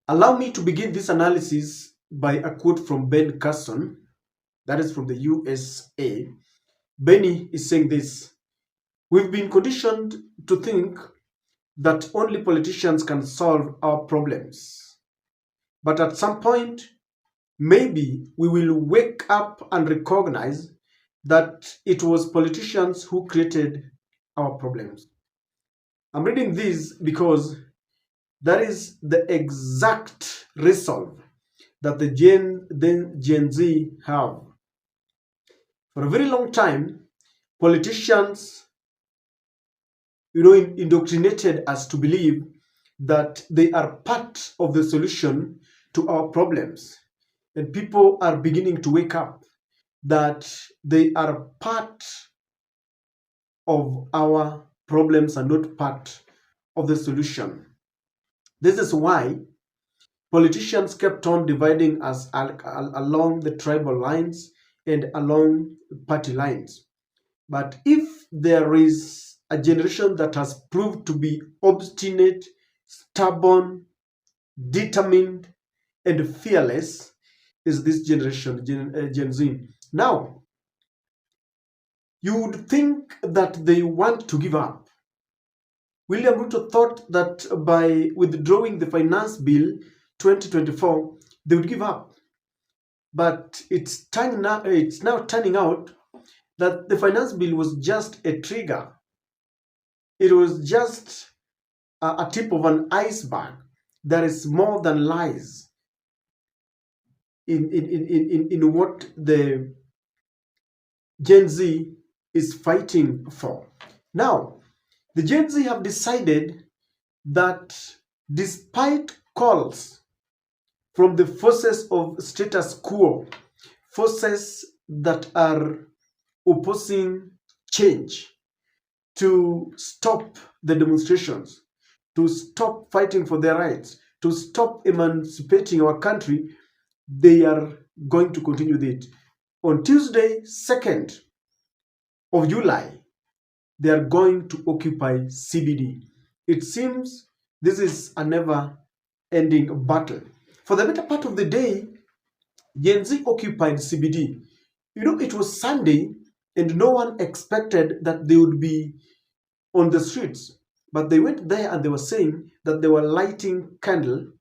Allow me to begin this analysis by a quote from Ben Carson, that is from the USA. Benny is saying this: "We've been conditioned to think that only politicians can solve our problems. But at some point, maybe we will wake up and recognize that it was politicians who created our problems." I'm reading this because that is the exact resolve that the Gen Z have. For a very long time, politicians, indoctrinated us to believe that they are part of the solution to our problems. And people are beginning to wake up that they are part of our problems and not part of the solution. This is why politicians kept on dividing us along the tribal lines and along party lines. But if there is a generation that has proved to be obstinate, stubborn, determined, and fearless, is this generation, Gen Z. Now, you would think that they want to give up. William Ruto thought that by withdrawing the finance bill 2024, they would give up. But it's now turning out that the finance bill was just a trigger. It was just a tip of an iceberg. There is more than lies in what the Gen Z is fighting for. Now, the Gen Z have decided that despite calls from the forces of status quo, forces that are opposing change, to stop the demonstrations, to stop fighting for their rights, to stop emancipating our country, they are going to continue it. On Tuesday, 2nd of July, they are going to occupy CBD. It seems this is a never-ending battle. For the better part of the day, Gen Z occupied CBD. It was Sunday, and no one expected that they would be on the streets. But they went there and they were saying that they were lighting candle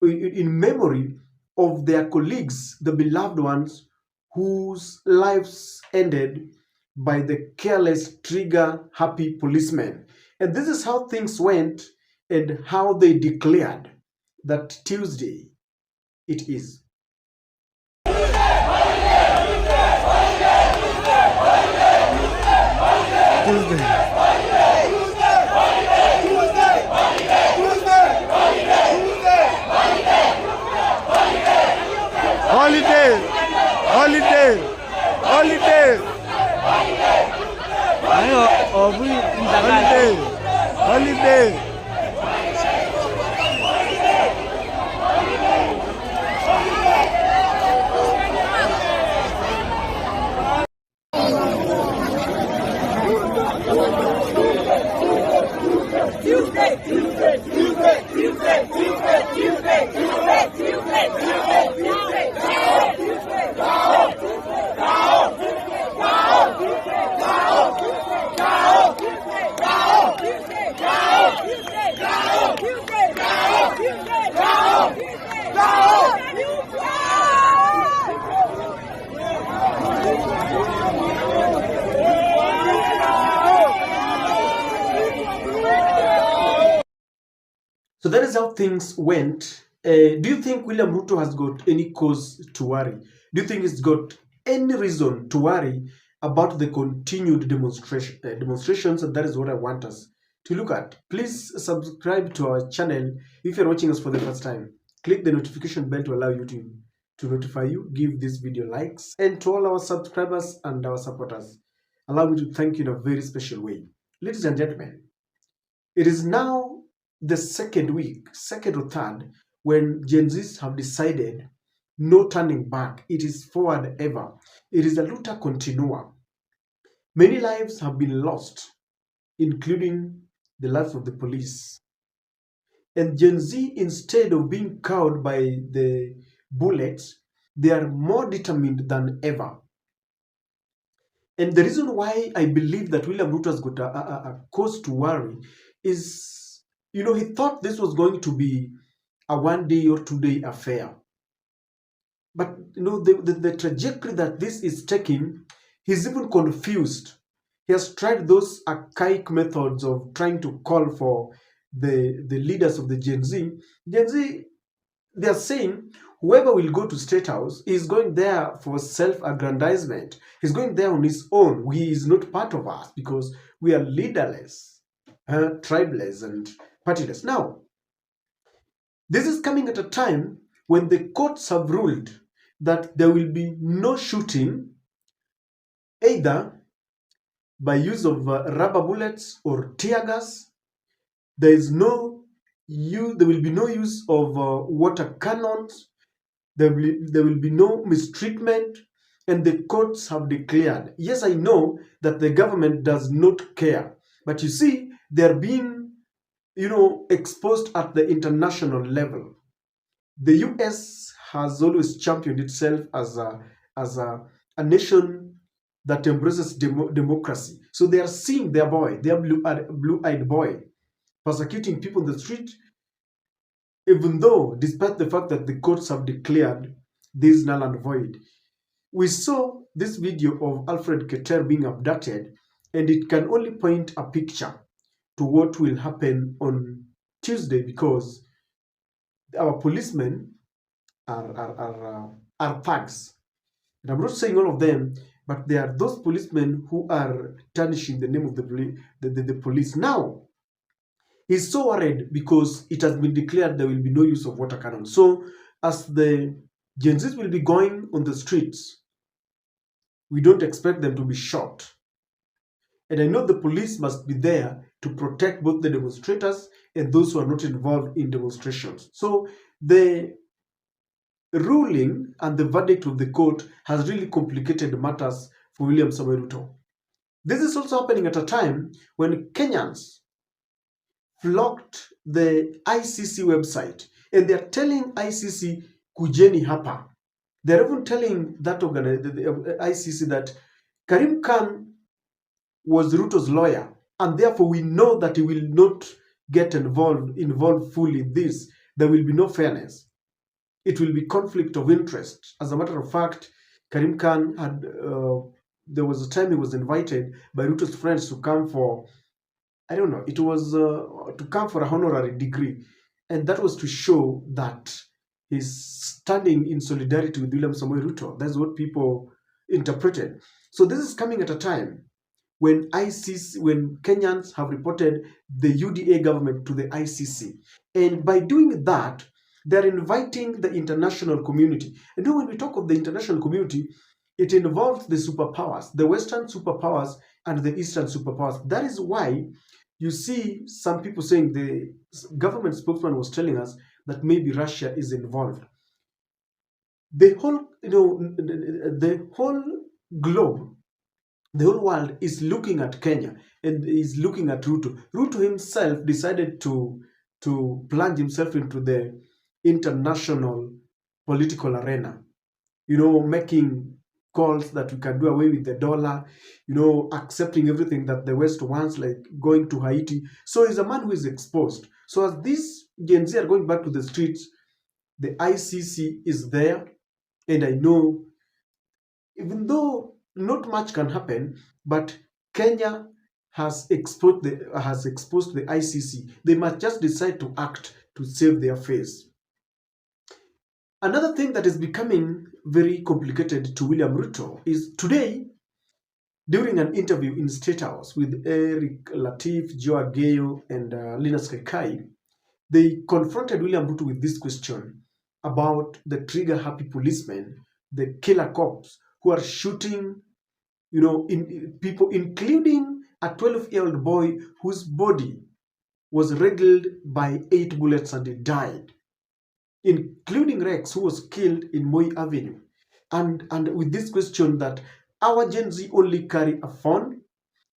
in memory of their colleagues, the beloved ones, whose lives ended by the careless, trigger-happy policemen. And this is how things went and how they declared that Tuesday it is. Holiday, holiday, holiday. Holiday, holiday. Tuesday, Tuesday, Tuesday, Tuesday, Tuesday, Tuesday, Tuesday, Tuesday, Tuesday, So that is how things went. Do you think William Ruto has got any cause to worry? Do you think he's got any reason to worry about the continued demonstrations? And that is what I want us to look at. Please subscribe to our channel if you're watching us for the first time. Click the notification bell to allow YouTube to notify you. Give this video likes. And to all our subscribers and our supporters, allow me to thank you in a very special way. Ladies and gentlemen, it is now the second or third, when Gen Zs have decided no turning back. It is forward ever. It is a luta continua. Many lives have been lost, including the lives of the police. And Gen Z, instead of being cowed by the bullets, they are more determined than ever. And the reason why I believe that William Ruto has got a cause to worry is, he thought this was going to be a 1 day or 2 day affair. But the trajectory that this is taking, he's even confused. He has tried those archaic methods of trying to call for the leaders of the Gen Z. Gen Z, they are saying whoever will go to State House is going there for self-aggrandizement. He's going there on his own. He is not part of us because we are leaderless, tribeless, and partyless. Now, this is coming at a time when the courts have ruled that there will be no shooting either by use of rubber bullets or tear gas. There is no use. There will be no use of water cannons. There will be no mistreatment, and the courts have declared. Yes, I know that the government does not care, but you see, they are being, exposed at the international level. The US has always championed itself as a nation that embraces democracy. So they are seeing their boy, their blue-eyed boy, persecuting people in the street, even though, despite the fact that the courts have declared this null and void. We saw this video of Alfred Keter being abducted, and it can only paint a picture to what will happen on Tuesday, because our policemen are thugs. And I'm not saying all of them, but there are those policemen who are tarnishing the name of the police. Now, he's so worried because it has been declared there will be no use of water cannon. So, as the Gen Zs will be going on the streets, we don't expect them to be shot. And I know the police must be there to protect both the demonstrators and those who are not involved in demonstrations. So, the ruling and the verdict of the court has really complicated matters for William Samoei Ruto. This is also happening at a time when Kenyans flocked the ICC website, and they're telling ICC, kujeni hapa. They're even telling that the ICC that Karim Khan was Ruto's lawyer, and therefore we know that he will not get involved fully in this. There will be no fairness. It will be conflict of interest. As a matter of fact, Karim Khan had, there was a time he was invited by Ruto's friends to come for, I don't know, it was to come for a honorary degree. And that was to show that he's standing in solidarity with William Samoei Ruto. That's what people interpreted. So this is coming at a time when when Kenyans have reported the UDA government to the ICC. And by doing that, they're inviting the international community. And when we talk of the international community, it involves the superpowers, the Western superpowers and the Eastern superpowers. That is why you see some people saying, the government spokesman was telling us that maybe Russia is involved. The whole, the whole globe, the whole world is looking at Kenya and is looking at Ruto. Ruto himself decided to plunge himself into the international political arena, making calls that we can do away with the dollar, accepting everything that the West wants, like going to Haiti. So he's a man who is exposed. So as these Gen Z are going back to the streets, the ICC is there. And I know, even though not much can happen, but Kenya has exposed the ICC. They must just decide to act to save their face. Another thing that is becoming very complicated to William Ruto is today, during an interview in Statehouse with Eric Latif, Joe Ageyo, and Linus Kekai, they confronted William Ruto with this question about the trigger-happy policemen, the killer cops who are shooting, people, including a 12-year-old boy whose body was riddled by 8 bullets and he died, including Rex, who was killed in Moi Avenue. And with this question that our Gen Z only carry a phone,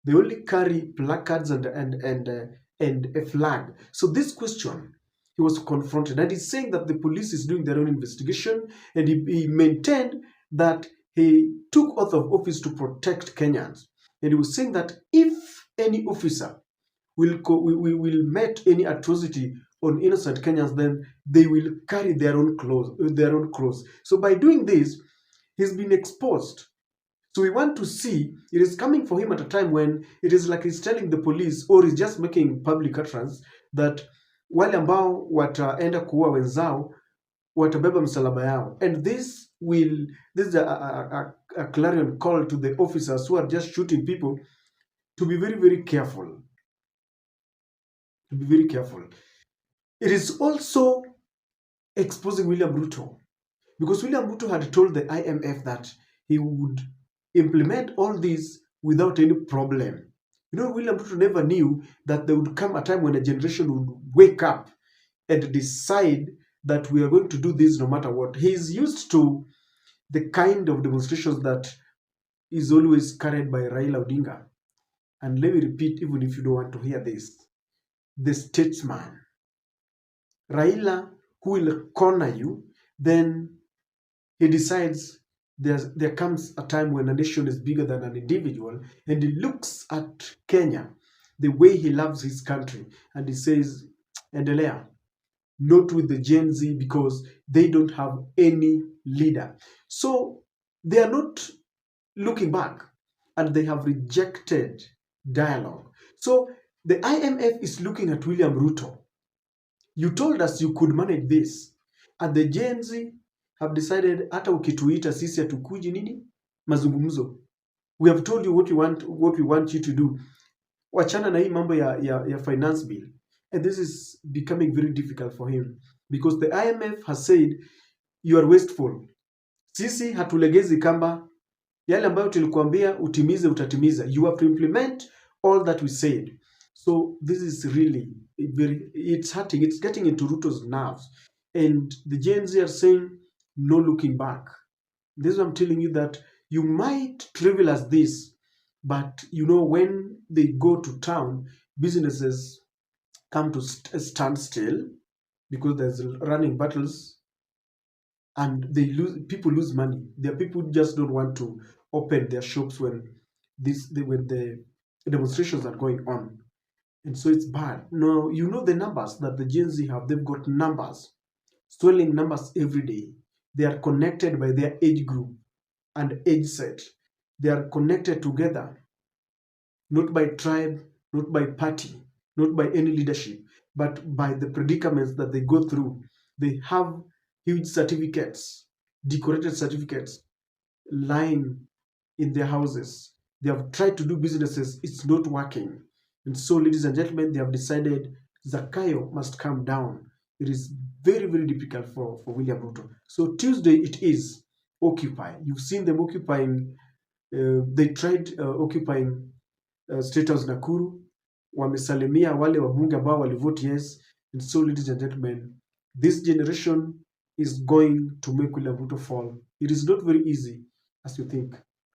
they only carry placards and a flag. So this question he was confronted, and he's saying that the police is doing their own investigation, and he maintained that he took oath of office to protect Kenyans, and he was saying that if any officer will met any atrocity on innocent Kenyans, then they will carry their own cross. So by doing this, he's been exposed. So we want to see it is coming for him at a time when it is like he's telling the police, or he's just making public utterance that wale ambao wataenda kuua wenzao watabeba msalaba yao. And this is a clarion call to the officers who are just shooting people to be very, very careful. To be very careful. It is also exposing William Ruto, because William Ruto had told the IMF that he would implement all this without any problem. You know, William Ruto never knew that there would come a time when a generation would wake up and decide that we are going to do this no matter what. He's used to the kind of demonstrations that is always carried by Raila Odinga. And let me repeat, even if you don't want to hear this, the statesman. Raila, who will corner you, then he decides there comes a time when a nation is bigger than an individual, and he looks at Kenya, the way he loves his country, and he says, endelea, not with the Gen Z, because they don't have any leader. So they are not looking back, and they have rejected dialogue. So the IMF is looking at William Ruto. You told us you could manage this, and the Gen Z have decided hata ukituita sisi hatukuji nini mazungumzo. We have told you what we want you to do. Wachana na hii mambo ya finance bill. And this is becoming very difficult for him, because the IMF has said you are wasteful. Sisi hatulegezi kamba, yale ambayo tulikuambia utimize utatimiza. You have to implement all that we said. So this is really it's hurting. It's getting into Ruto's nerves. And the Gen Z are saying, no looking back. This is what I'm telling you, that you might trivialize this, but you know, when they go to town, businesses come to stand still because there's running battles, and people lose money. There are people who just don't want to open their shops when the demonstrations are going on. And so it's bad. Now, you know the numbers that the Gen Z have. They've got numbers, swelling numbers every day. They are connected by their age group and age set. They are connected together, not by tribe, not by party, not by any leadership, but by the predicaments that they go through. They have huge certificates, decorated certificates, lying in their houses. They have tried to do businesses, it's not working. And so, ladies and gentlemen, they have decided Zakayo must come down. It is very, very difficult for William Ruto. So Tuesday it is Occupy. You've seen them occupying, they tried occupying Statehouse Nakuru. Wamesalimia wale wabunge ambao walivote yes. And so, ladies and gentlemen, this generation is going to make William Ruto fall. It is not very easy as you think.